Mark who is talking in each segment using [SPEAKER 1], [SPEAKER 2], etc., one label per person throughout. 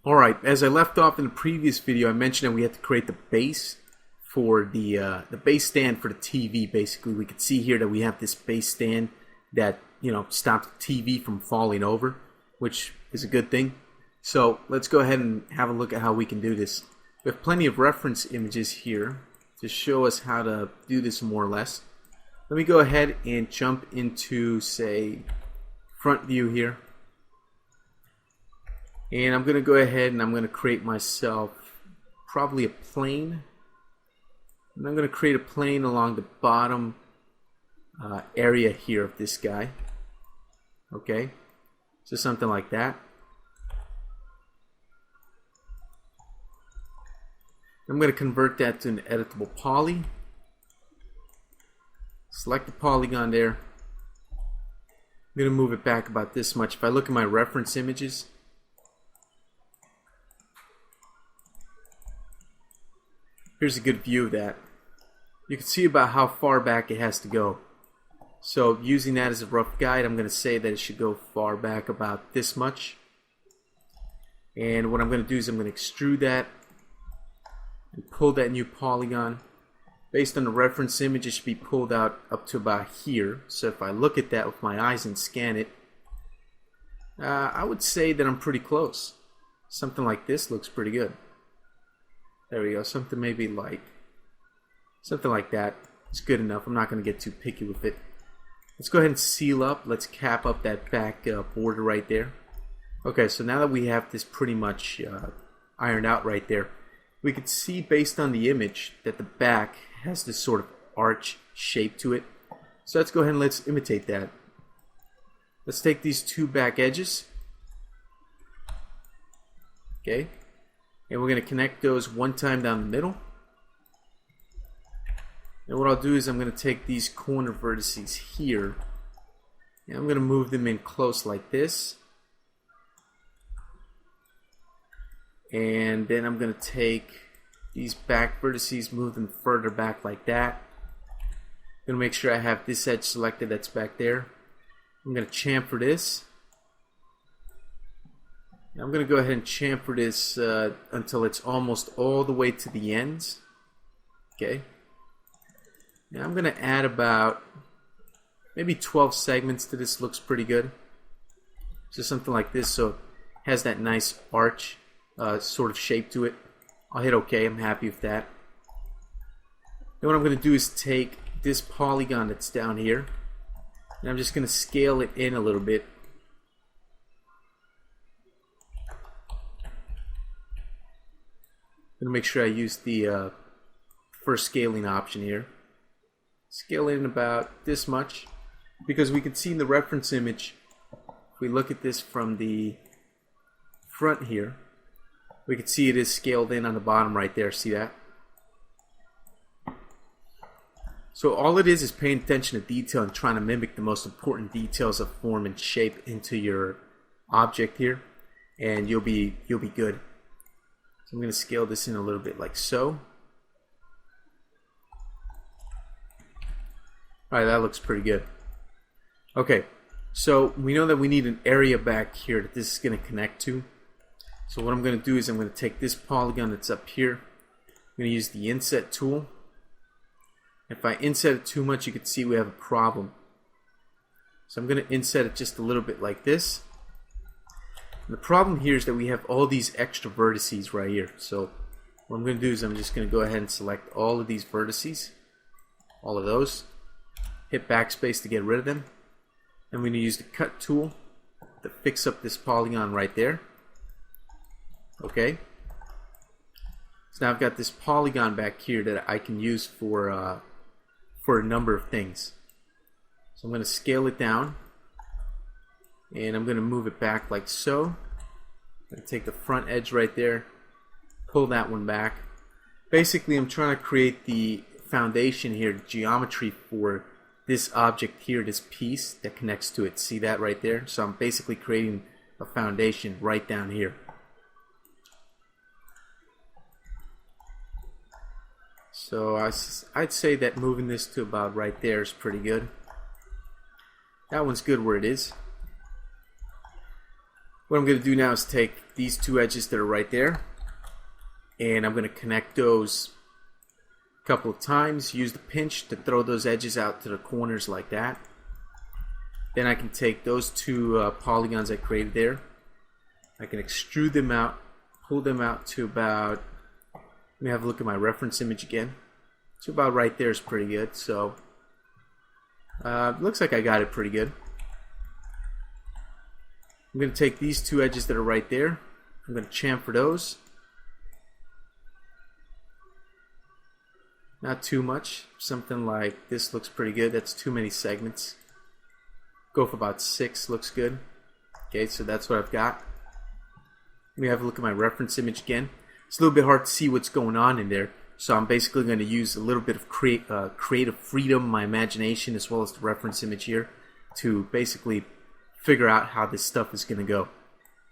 [SPEAKER 1] Alright, as I left off in the previous video, I mentioned that we had to create the base for the base stand for the TV. Basically, we could see here that we have this base stand that, stops the TV from falling over, which is a good thing. So let's go ahead and have a look at how we can do this. We have plenty of reference images here to show us how to do this more or less. Let me go ahead and jump into, say, front view here. And I'm going to go ahead and I'm going to create myself probably a plane. And I'm going to create a plane along the bottom area here of this guy. Okay, so something like that. I'm going to convert that to an editable poly. Select the polygon there. I'm going to move it back about this much. If I look at my reference images, here's a good view of that. You can see about how far back it has to go. So using that as a rough guide, I'm going to say that it should go far back about this much. And what I'm going to do is I'm going to extrude that and pull that new polygon. Based on the reference image, it should be pulled out up to about here. So if I look at that with my eyes and scan it, I would say that I'm pretty close. Something like this looks pretty good. There we go. Something maybe like something like that. It's good enough. I'm not going to get too picky with it. Let's go ahead and seal up. Let's cap up that back border right there. Okay, so now that we have this pretty much ironed out right there, we can see based on the image that the back has this sort of arch shape to it. So let's go ahead and let's imitate that. Let's take these two back edges. Okay. And we're going to connect those one time down the middle. And what I'll do is I'm going to take these corner vertices here and I'm going to move them in close like this. And then I'm going to take these back vertices, move them further back like that. I'm going to make sure I have this edge selected that's back there. I'm going to chamfer this. I'm going to go ahead and chamfer this until it's almost all the way to the ends. Okay. Now I'm going to add about maybe 12 segments to this. Looks pretty good. So something like this, so it has that nice arch sort of shape to it. I'll hit OK. I'm happy with that. Then what I'm going to do is take this polygon that's down here, and I'm just going to scale it in a little bit. I'm going to make sure I use the first scaling option here. Scale in about this much, because we can see in the reference image, if we look at this from the front here, we can see it is scaled in on the bottom right there. See that? So all it is paying attention to detail and trying to mimic the most important details of form and shape into your object here, and you'll be good. So I'm going to scale this in a little bit like so. Alright, that looks pretty good. Okay, so we know that we need an area back here that this is going to connect to. So what I'm going to do is I'm going to take this polygon that's up here. I'm going to use the Inset Tool. If I inset it too much, you can see we have a problem. So I'm going to inset it just a little bit like this. And the problem here is that we have all these extra vertices right here. So what I'm going to do is I'm just going to go ahead and select all of these vertices. All of those. Hit backspace to get rid of them. I'm going to use the cut tool to fix up this polygon right there. Okay. So now I've got this polygon back here that I can use for a number of things. So I'm going to scale it down, and I'm going to move it back like so. I'm going to take the front edge right there, pull that one back. Basically, I'm trying to create the foundation here, the geometry for this object here, this piece that connects to it. See that right there? So I'm basically creating a foundation right down here. So I'd say that moving this to about right there is pretty good. That one's good where it is. what I'm going to do now is take these two edges that are right there, and I'm going to connect those a couple of times. Use the pinch to throw those edges out to the corners like that. Then I can take those two polygons I created there. I can extrude them out, pull them out to about, let me have a look at my reference image again. So about right there is pretty good. So looks like I got it pretty good. I'm going to take these two edges that are right there. I'm going to chamfer those. Not too much. Something like this looks pretty good. That's too many segments. Go for about 6. Looks good. Okay, so that's what I've got. Let me have a look at my reference image again. It's a little bit hard to see what's going on in there. So I'm basically going to use a little bit of creative freedom, my imagination, as well as the reference image here, to basically figure out how this stuff is going to go.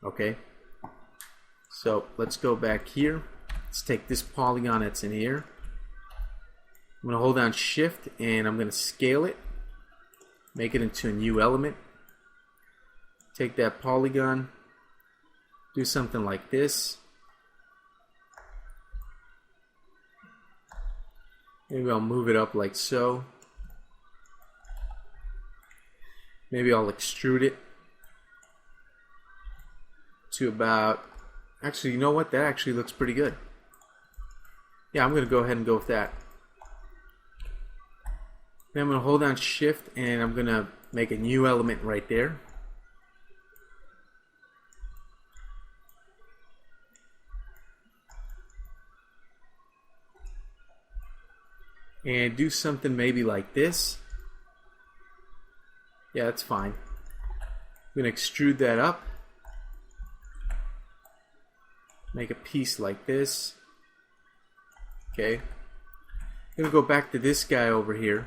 [SPEAKER 1] Okay? So let's go back here. Let's take this polygon that's in here. I'm going to hold down Shift and I'm going to scale it. Make it into a new element. Take that polygon. Do something like this. Maybe I'll move it up like so. Maybe I'll extrude it to about, actually, you know what? That actually looks pretty good. Yeah, I'm going to go ahead and go with that. Then I'm going to hold down Shift and I'm going to make a new element right there. And do something maybe like this. Yeah, that's fine. I'm going to extrude that up. Make a piece like this. Okay. I'm going to go back to this guy over here.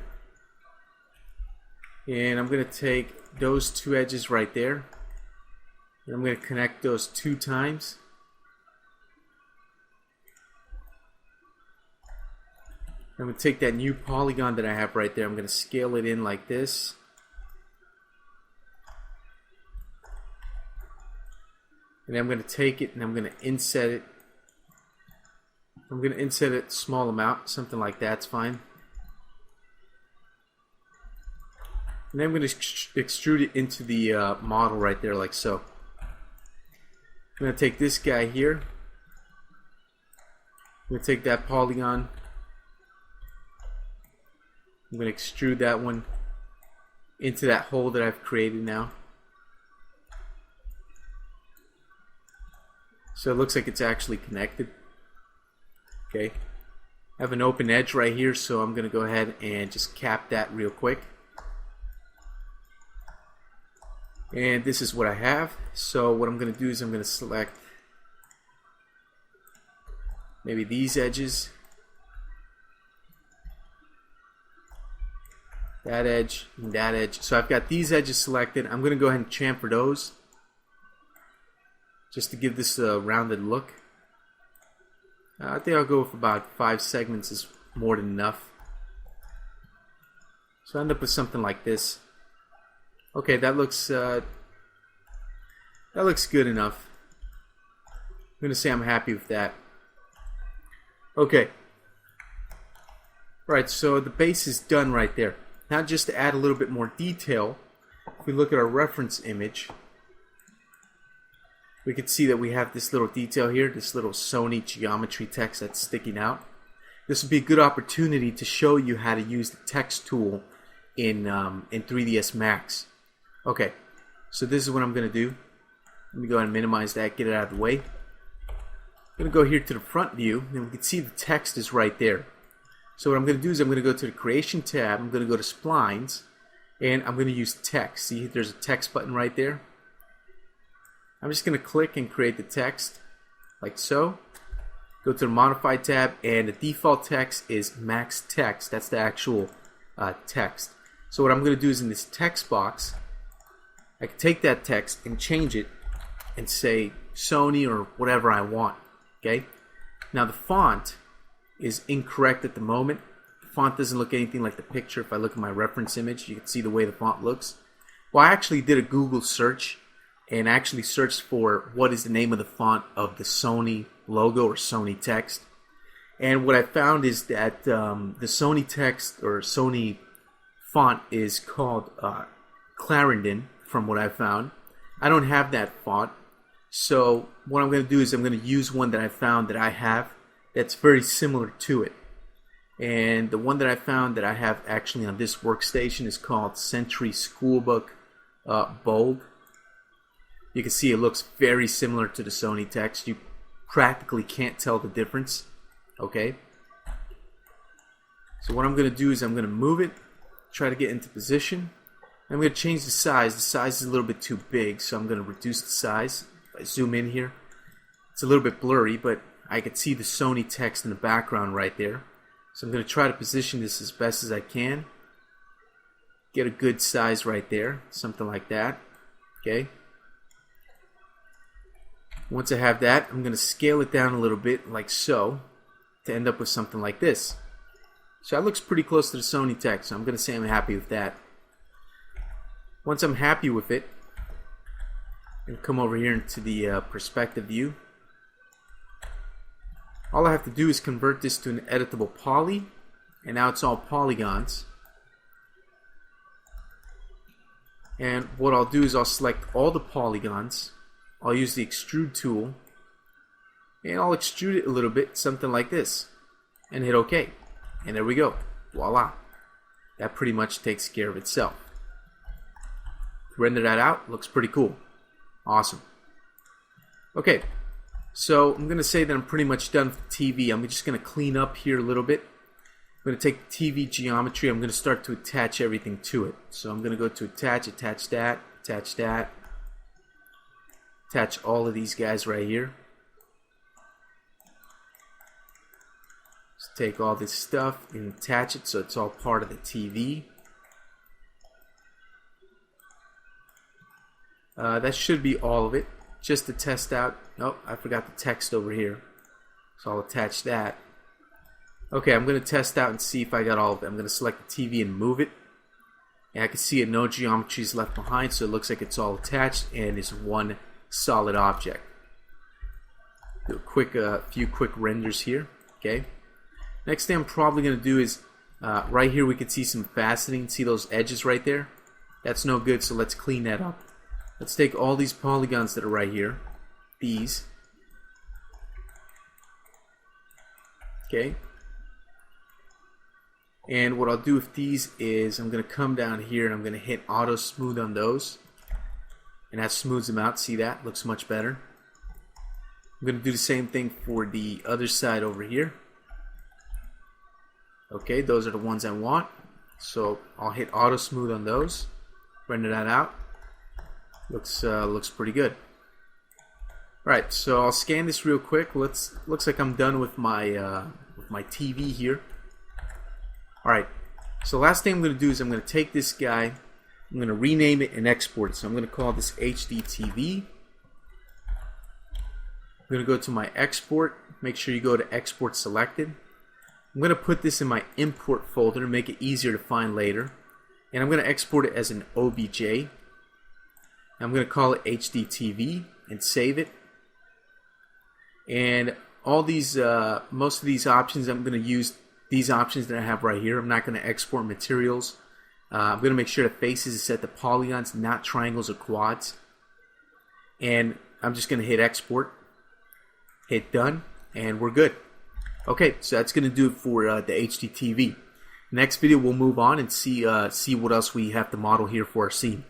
[SPEAKER 1] And I'm going to take those two edges right there. And I'm going to connect those 2 times. I'm going to take that new polygon that I have right there. I'm going to scale it in like this. And I'm going to take it and I'm going to inset it. I'm going to inset it a small amount, something like that's fine. And then I'm going to extrude it into the model right there like so. I'm going to take this guy here. I'm going to take that polygon. I'm going to extrude that one into that hole that I've created now. So it looks like it's actually connected. Okay. I have an open edge right here, so I'm going to go ahead and just cap that real quick. And this is what I have. So what I'm going to do is I'm going to select maybe these edges. That edge and that edge. So I've got these edges selected. I'm going to go ahead and chamfer those just to give this a rounded look. I think I'll go with about 5 segments is more than enough. So I end up with something like this. Okay, that looks good enough. I'm going to say I'm happy with that. Okay. Right, so the base is done right there. Now just to add a little bit more detail, if we look at our reference image, we can see that we have this little detail here, this little Sony geometry text that's sticking out. This would be a good opportunity to show you how to use the text tool in 3ds Max. Okay, so this is what I'm going to do. Let me go ahead and minimize that, get it out of the way. I'm going to go here to the front view, and we can see the text is right there. So what I'm going to do is I'm going to go to the Creation tab, I'm going to go to Splines, and I'm going to use text. See, there's a text button right there. I'm just going to click and create the text, like so. Go to the Modify tab, and the default text is Max Text. That's the actual text. So what I'm going to do is in this text box, I can take that text and change it and say Sony or whatever I want. Okay. Now the font is incorrect at the moment. The font doesn't look anything like the picture. If I look at my reference image, you can see the way the font looks. Well, I actually did a Google search, and actually searched for what is the name of the font of the Sony logo or Sony text. And what I found is that the Sony text or Sony font is called Clarendon, from what I found. I don't have that font, so what I'm going to do is I'm going to use one that I found that I have that's very similar to it. And the one that I found that I have actually on this workstation is called Century Schoolbook Bold. You can see it looks very similar to the Sony text. You practically can't tell the difference. Okay. So what I'm going to do is I'm going to move it, try to get into position. I'm going to change the size. The size is a little bit too big, so I'm going to reduce the size. If I zoom in here, it's a little bit blurry, but I can see the Sony text in the background right there. So I'm going to try to position this as best as I can. Get a good size right there, something like that. Okay. Once I have that, I'm going to scale it down a little bit, like so, to end up with something like this. So that looks pretty close to the Sony text, so I'm going to say I'm happy with that. Once I'm happy with it, I'm going to come over here into the perspective view. All I have to do is convert this to an editable poly, and now it's all polygons. And what I'll do is I'll select all the polygons. I'll use the extrude tool, and I'll extrude it a little bit, something like this, and hit OK. And there we go. Voila. That pretty much takes care of itself. Render that out. Looks pretty cool. Awesome. Okay, so I'm going to say that I'm pretty much done with the TV. I'm just going to clean up here a little bit. I'm going to take the TV geometry. I'm going to start to attach everything to it. So I'm going to go to attach that, attach that. Attach all of these guys right here. Just take all this stuff and attach it so it's all part of the TV. That should be all of it. Just to test out. Oh, I forgot the text over here. So I'll attach that. Okay, I'm going to test out and see if I got all of it. I'm going to select the TV and move it. And I can see it, no geometry is left behind, so it looks like it's all attached and is one solid object. Do a few quick renders here. Okay. Next thing I'm probably going to do is right here we can see some faceting. See those edges right there? That's no good, so let's clean that up. Let's take all these polygons that are right here. These. Okay. And what I'll do with these is I'm going to come down here and I'm going to hit auto smooth on those. And that smooths them out. See that? Looks much better. I'm going to do the same thing for the other side over here. Okay, those are the ones I want. So I'll hit auto smooth on those. Render that out. Looks pretty good. Alright, so I'll scan this real quick. Looks like I'm done with my TV here. Alright, so last thing I'm going to do is I'm going to take this guy, I'm going to rename it and export it. So I'm going to call this HD TV. I'm going to go to my export. Make sure you go to export selected. I'm going to put this in my import folder to make it easier to find later. And I'm going to export it as an OBJ. I'm going to call it HDTV and save it. And all these, most of these options, I'm going to use these options that I have right here. I'm not going to export materials. I'm going to make sure the faces is set to polygons, not triangles or quads. And I'm just going to hit export, hit done, and we're good. Okay, so that's going to do it for the HDTV. Next video, we'll move on and see what else we have to model here for our scene.